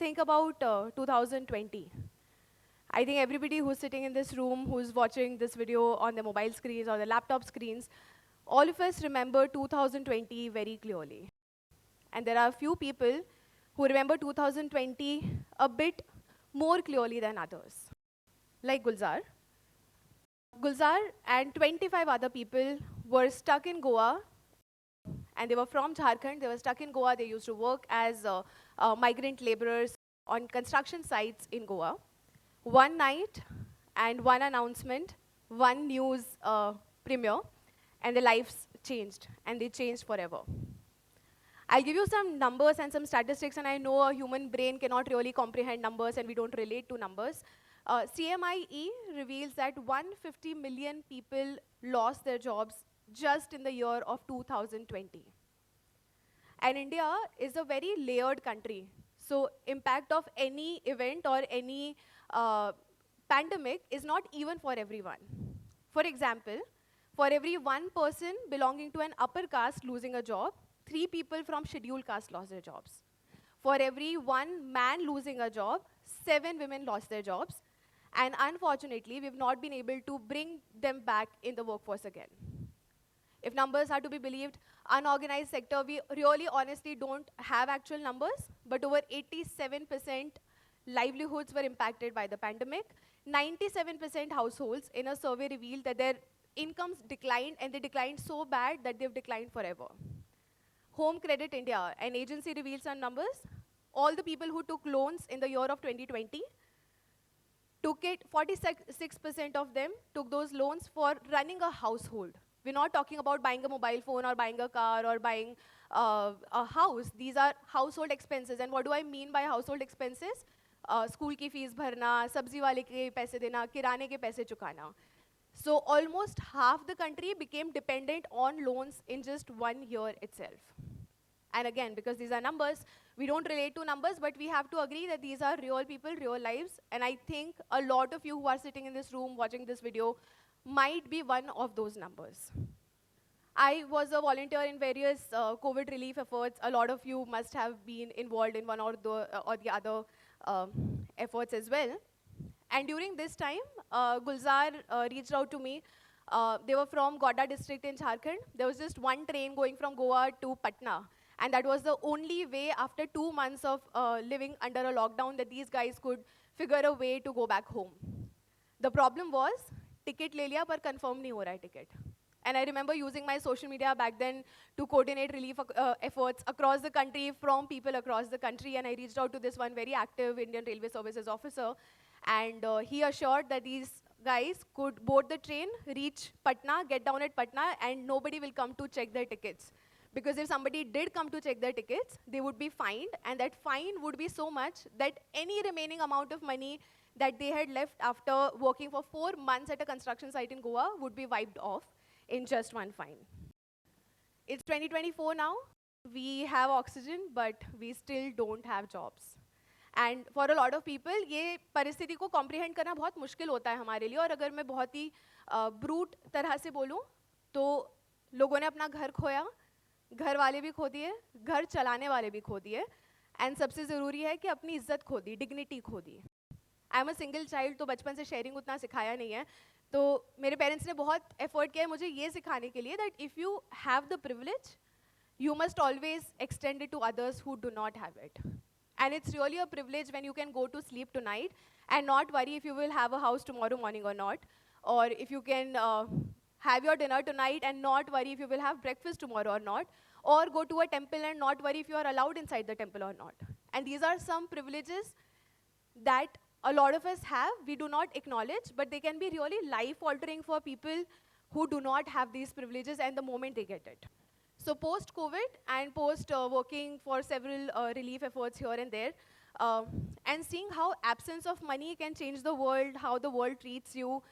think about 2020. I think everybody who's sitting in this room, who's watching this video on their mobile screens or their laptop screens, all of us remember 2020 very clearly. And there are a few people who remember 2020 a bit more clearly than others, like Gulzar. Gulzar and 25 other people were stuck in Goa, and they were from Jharkhand. They were stuck in Goa. They used to work as migrant laborers on construction sites in Goa. One night and one announcement, one news premiere, and their lives changed, and they changed forever. I'll give you some numbers and some statistics, and I know a human brain cannot really comprehend numbers, and we don't relate to numbers. CMIE reveals that 150 million people lost their jobs just in the year of 2020. And India is a very layered country. So impact of any event or any pandemic is not even for everyone. For example, for every one person belonging to an upper caste losing a job, 3 people from scheduled caste lost their jobs. For every one man losing a job, 7 women lost their jobs. And unfortunately, we've not been able to bring them back in the workforce again. If numbers are to be believed, unorganized sector, we really honestly don't have actual numbers, but over 87% livelihoods were impacted by the pandemic. 97% households in a survey revealed that their incomes declined, and they declined so bad that they've declined forever. Home Credit India, an agency, revealed some numbers. All the people who took loans in the year of 2020 took it, 46% of them took those loans for running a household. We're not talking about buying a mobile phone or buying a car or buying a house. These are household expenses. And what do I mean by household expenses? School ki fees bharna, sabzi wale ke paise dena, kirane ke paise chukana. So almost half the country became dependent on loans in just 1 year itself. And again, because these are numbers, we don't relate to numbers, but we have to agree that these are real people, real lives. And I think a lot of you who are sitting in this room watching this video might be one of those numbers. I was a volunteer in various COVID relief efforts. A lot of you must have been involved in one or the other efforts as well. And during this time, Gulzar reached out to me. They were from Godda district in Jharkhand. There was just one train going from Goa to Patna. And that was the only way, after 2 months of living under a lockdown, that these guys could figure a way to go back home. The problem was, ticket le liya, par confirm nahi ho raha hai ticket. And I remember using my social media back then to coordinate relief efforts across the country from people across the country. And I reached out to this one very active Indian Railway Services officer. And he assured that these guys could board the train, reach Patna, get down at Patna, and nobody will come to check their tickets. Because if somebody did come to check their tickets, they would be fined, and that fine would be so much that any remaining amount of money that they had left after working for 4 months at a construction site in Goa would be wiped off in just one fine. It's 2024 now. We have oxygen, but we still don't have jobs. And for a lot of people, ये परिस्थिति को comprehend करना बहुत मुश्किल होता है हमारे लिए. और अगर मैं बहुत ही brute तरह से बोलूँ, तो लोगों ने अपना घर खोया, घर वाले भी खो दिए, घर चलाने वाले भी खो दिए, एंड सबसे ज़रूरी है कि अपनी इज्जत खो दी, डिग्निटी खो दी. I am a single child, तो बचपन से शेयरिंग उतना सिखाया नहीं है, तो मेरे पेरेंट्स ने बहुत एफर्ट किया है मुझे ये सिखाने के लिए that if you have the privilege, you must always extend it to others who do not have it. And it's really a privilege when you can go to sleep tonight and not worry if you will have a house tomorrow morning or not, or if you can have your dinner tonight and not worry if you will have breakfast tomorrow or not, or go to a temple and not worry if you are allowed inside the temple or not. And these are some privileges that a lot of us have, we do not acknowledge, but they can be really life-altering for people who do not have these privileges and the moment they get it. So post-COVID and post-working for several relief efforts here and there, and seeing how absence of money can change the world, how the world treats you,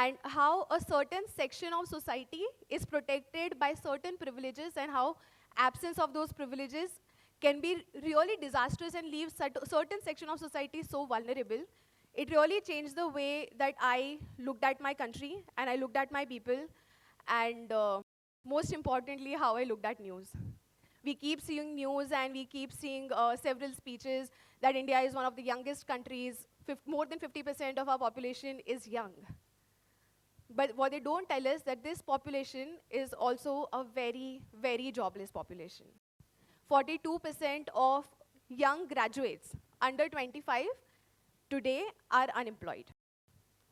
and how a certain section of society is protected by certain privileges, and how absence of those privileges can be really disastrous and leave certain section of society so vulnerable. It really changed the way that I looked at my country, and I looked at my people, and most importantly, how I looked at news. We keep seeing news and we keep seeing several speeches that India is one of the youngest countries. More than 50% of our population is young. But what they don't tell us that this population is also a very, very jobless population. 42% of young graduates under 25 today are unemployed.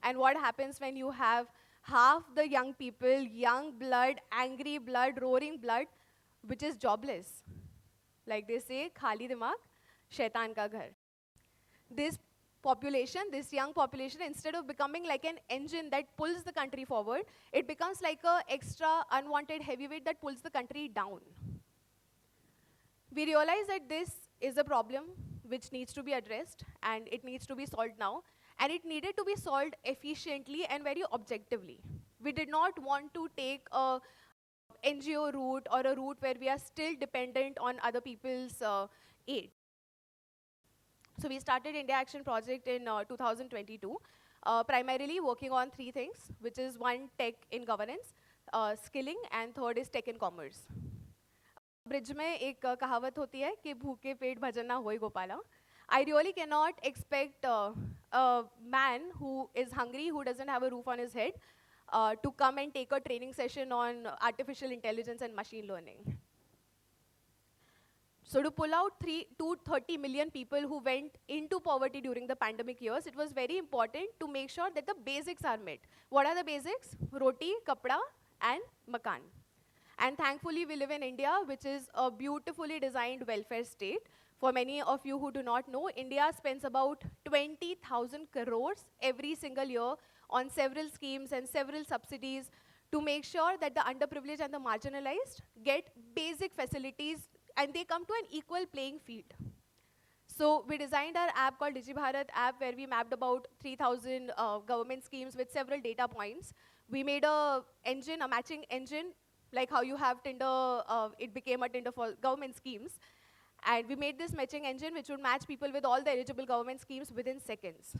And what happens when you have half the young people, young blood, angry blood, roaring blood, which is jobless? Like they say, khali dimag, shaitan ka ghar. This population, this young population, instead of becoming like an engine that pulls the country forward, it becomes like an extra unwanted heavyweight that pulls the country down. We realize that this is a problem which needs to be addressed, and it needs to be solved now. And it needed to be solved efficiently and very objectively. We did not want to take a NGO route or a route where we are still dependent on other people's aid. So we started India Action Project in 2022, primarily working on three things, which is one, tech in governance, skilling, and third is tech in commerce. Bridge में एक कहावत होती है कि भूखे पेट भजन ना होए Gopala. I really cannot expect a man who is hungry, who doesn't have a roof on his head, to come and take a training session on artificial intelligence and machine learning. So to pull out 230 million people who went into poverty during the pandemic years, it was very important to make sure that the basics are met. What are the basics? Roti, kapda, and makan. And thankfully, we live in India, which is a beautifully designed welfare state. For many of you who do not know, India spends about 20,000 crores every single year on several schemes and several subsidies to make sure that the underprivileged and the marginalized get basic facilities and they come to an equal playing field. So we designed our app called DigiBharat app, where we mapped about 3,000 government schemes with several data points. We made a engine, a matching engine, like how you have Tinder, it became a Tinder for government schemes. And we made this matching engine which would match people with all the eligible government schemes within seconds.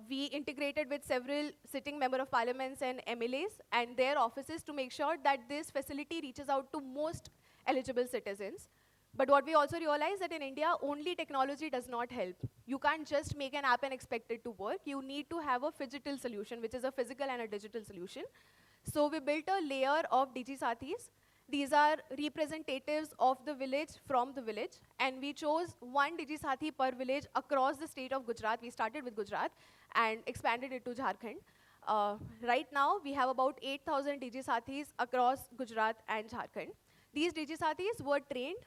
We integrated with several sitting member of parliaments and MLAs and their offices to make sure that this facility reaches out to most eligible citizens. But what we also realized that in India, only technology does not help. You can't just make an app and expect it to work. You need to have a phygital solution, which is a physical and a digital solution. So we built a layer of Digi Sathis. These are representatives of the village from the village, and we chose one Digi Sathi per village across the state of Gujarat. We started with Gujarat and expanded it to Jharkhand. Right now, we have about 8,000 Digi Sathis across Gujarat and Jharkhand. These Digi Sathis were trained.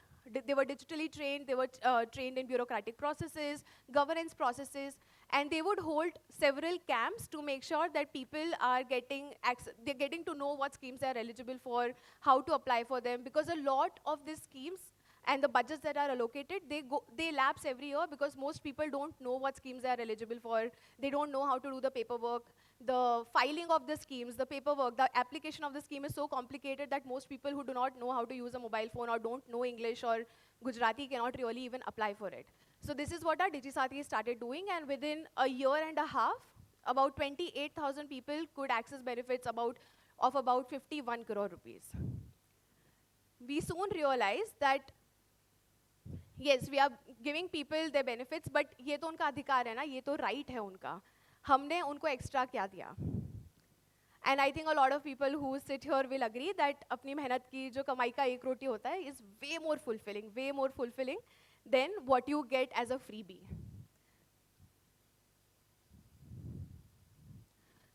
They were digitally trained, they were trained in bureaucratic processes, governance processes, and they would hold several camps to make sure that people are getting they're getting to know what schemes they are eligible for, how to apply for them, because a lot of these schemes and the budgets that are allocated, they lapse every year because most people don't know what schemes they are eligible for, they don't know how to do the paperwork. The filing of the schemes, the paperwork, the application of the scheme is so complicated that most people who do not know how to use a mobile phone or don't know English or Gujarati cannot really even apply for it. So this is what our DigiSathi started doing, and within a year and a half, about 28,000 people could access benefits of about 51 crore rupees. We soon realized that yes, we are giving people their benefits, but ये तो उनका अधिकार है ना, ये तो right है उनका. हमने उनको extra क्या दिया? And I think a lot of people who sit here will agree that अपनी मेहनत की जो कमाई का एक रोटी होता है is way more fulfilling than what you get as a freebie.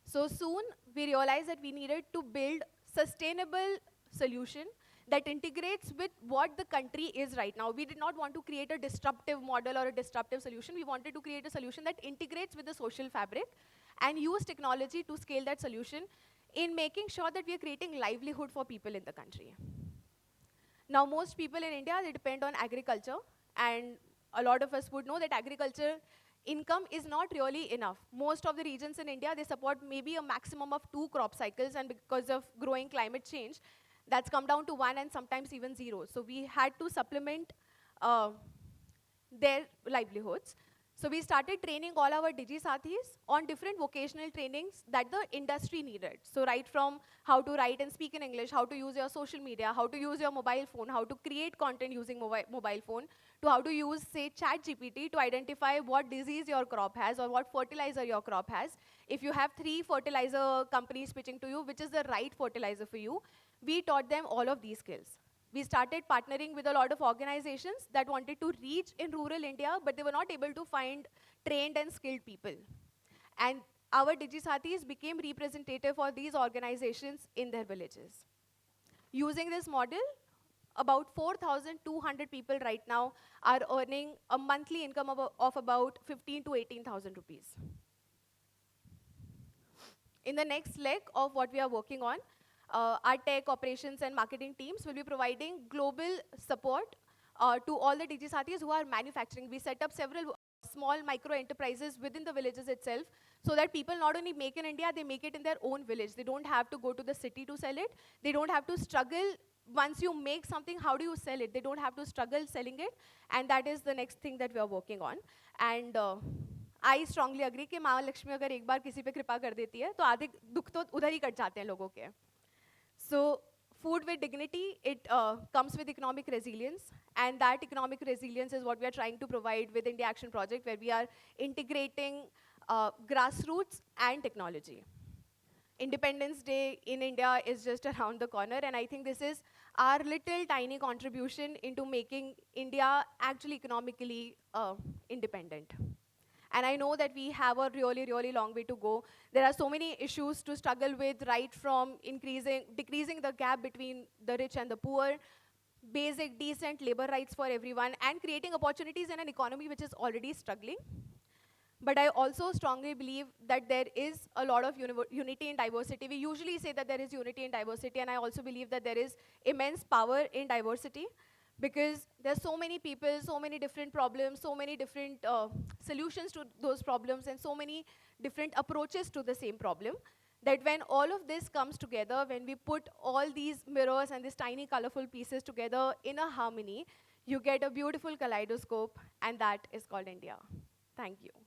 So soon we realized that we needed to build sustainable solution that integrates with what the country is right now. We did not want to create a disruptive model or a disruptive solution. We wanted to create a solution that integrates with the social fabric and use technology to scale that solution in making sure that we are creating livelihood for people in the country. Now, most people in India, they depend on agriculture, and a lot of us would know that agriculture income is not really enough. Most of the regions in India, they support maybe a maximum of 2 crop cycles, and because of growing climate change, that's come down to 1 and sometimes even 0. So we had to supplement their livelihoods. So we started training all our Digi-Sathis on different vocational trainings that the industry needed. So right from how to write and speak in English, how to use your social media, how to use your mobile phone, how to create content using mobile phone, to how to use, say, ChatGPT to identify what disease your crop has or what fertilizer your crop has. If you have 3 fertilizer companies pitching to you, which is the right fertilizer for you, we taught them all of these skills. We started partnering with a lot of organizations that wanted to reach in rural India, but they were not able to find trained and skilled people. And our Digi-Sathis became representative for these organizations in their villages. Using this model, about 4,200 people right now are earning a monthly income of about 15 to 18,000 rupees. In the next leg of what we are working on, our tech operations and marketing teams will be providing global support to all the Digi-Sathis who are manufacturing. We set up several small micro enterprises within the villages itself so that people not only make in India, they make it in their own village. They don't have to go to the city to sell it. They don't have to struggle. Once you make something, how do you sell it? They don't have to struggle selling it. And that is the next thing that we are working on. And I strongly agree कि माँ लक्ष्मी अगर एक बार किसी पे कृपा कर देती है तो आधे दुख तो उधर ही कट जाते हैं लोगों के. So food with dignity, it comes with economic resilience, and that economic resilience is what we are trying to provide with India Action Project, where we are integrating grassroots and technology. Independence Day in India is just around the corner, and I think this is our little tiny contribution into making India actually economically independent. And I know that we have a really, really long way to go. There are so many issues to struggle with, right from decreasing the gap between the rich and the poor, basic, decent labor rights for everyone, and creating opportunities in an economy which is already struggling. But I also strongly believe that there is a lot of unity in diversity. We usually say that there is unity in diversity, and I also believe that there is immense power in diversity, because there's so many people, so many different problems, so many different solutions to those problems, and so many different approaches to the same problem, that when all of this comes together, when we put all these mirrors and these tiny colorful pieces together in a harmony, you get a beautiful kaleidoscope, and that is called India. Thank you.